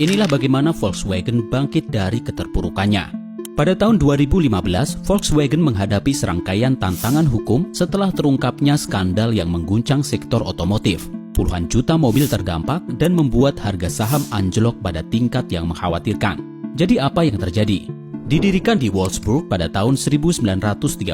Inilah bagaimana Volkswagen bangkit dari keterpurukannya. Pada tahun 2015, Volkswagen menghadapi serangkaian tantangan hukum setelah terungkapnya skandal yang mengguncang sektor otomotif. Puluhan juta mobil terdampak dan membuat harga saham anjlok pada tingkat yang mengkhawatirkan. Jadi apa yang terjadi? Didirikan di Wolfsburg pada tahun 1937,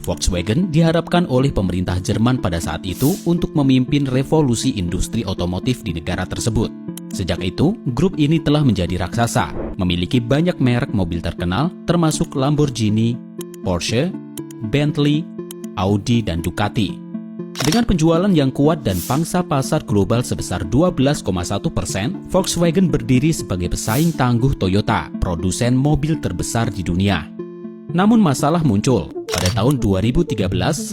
Volkswagen diharapkan oleh pemerintah Jerman pada saat itu untuk memimpin revolusi industri otomotif di negara tersebut. Sejak itu, grup ini telah menjadi raksasa, memiliki banyak merek mobil terkenal termasuk Lamborghini, Porsche, Bentley, Audi, dan Ducati. Dengan penjualan yang kuat dan pangsa pasar global sebesar 12,1%, Volkswagen berdiri sebagai pesaing tangguh Toyota, produsen mobil terbesar di dunia. Namun masalah muncul. Pada tahun 2013,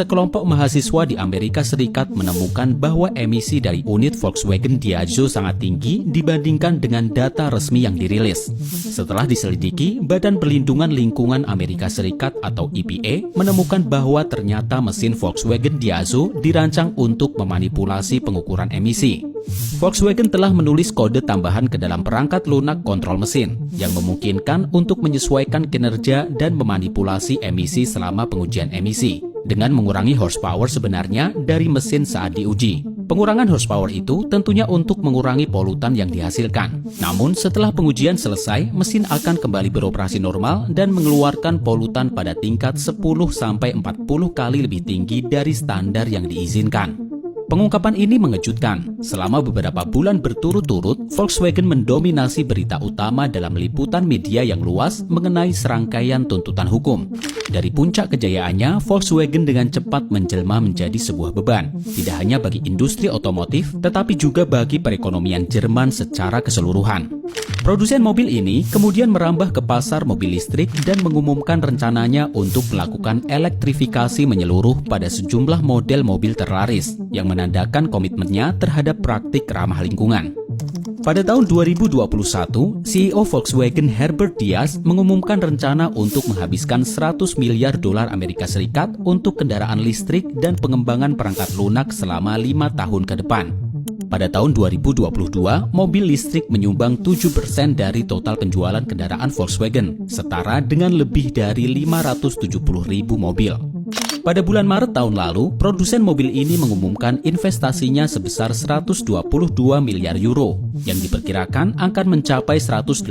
sekelompok mahasiswa di Amerika Serikat menemukan bahwa emisi dari unit Volkswagen Diageo sangat tinggi dibandingkan dengan data resmi yang dirilis. Setelah diselidiki, Badan Perlindungan Lingkungan Amerika Serikat atau EPA menemukan bahwa ternyata mesin Volkswagen Diageo dirancang untuk memanipulasi pengukuran emisi. Volkswagen telah menulis kode tambahan ke dalam perangkat lunak kontrol mesin yang memungkinkan untuk menyesuaikan kinerja dan memanipulasi emisi selama pengujian emisi dengan mengurangi horsepower sebenarnya dari mesin saat diuji. Pengurangan horsepower itu tentunya untuk mengurangi polutan yang dihasilkan. Namun setelah pengujian selesai, mesin akan kembali beroperasi normal dan mengeluarkan polutan pada tingkat 10-40 kali lebih tinggi dari standar yang diizinkan. Pengungkapan ini mengejutkan. Selama beberapa bulan berturut-turut, Volkswagen mendominasi berita utama dalam liputan media yang luas mengenai serangkaian tuntutan hukum. Dari puncak kejayaannya, Volkswagen dengan cepat menjelma menjadi sebuah beban, tidak hanya bagi industri otomotif, tetapi juga bagi perekonomian Jerman secara keseluruhan. Produsen mobil ini kemudian merambah ke pasar mobil listrik dan mengumumkan rencananya untuk melakukan elektrifikasi menyeluruh pada sejumlah model mobil terlaris yang menandakan komitmennya terhadap praktik ramah lingkungan. Pada tahun 2021, CEO Volkswagen Herbert Diess mengumumkan rencana untuk menghabiskan 100 miliar dolar Amerika Serikat untuk kendaraan listrik dan pengembangan perangkat lunak selama 5 tahun ke depan. Pada tahun 2022, mobil listrik menyumbang 7% dari total penjualan kendaraan Volkswagen, setara dengan lebih dari 570.000 mobil. Pada bulan Maret tahun lalu, produsen mobil ini mengumumkan investasinya sebesar 122 miliar euro, yang diperkirakan akan mencapai 180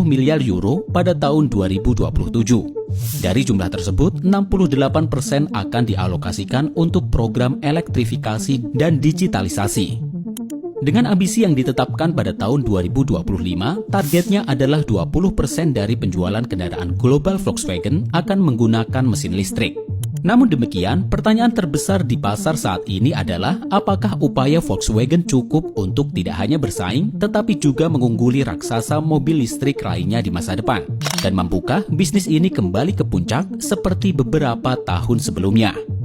miliar euro pada tahun 2027. Dari jumlah tersebut, 68% akan dialokasikan untuk program elektrifikasi dan digitalisasi. Dengan ambisi yang ditetapkan pada tahun 2025, targetnya adalah 20% dari penjualan kendaraan global Volkswagen akan menggunakan mesin listrik. Namun demikian, pertanyaan terbesar di pasar saat ini adalah apakah upaya Volkswagen cukup untuk tidak hanya bersaing, tetapi juga mengungguli raksasa mobil listrik lainnya di masa depan, dan mampukah bisnis ini kembali ke puncak seperti beberapa tahun sebelumnya.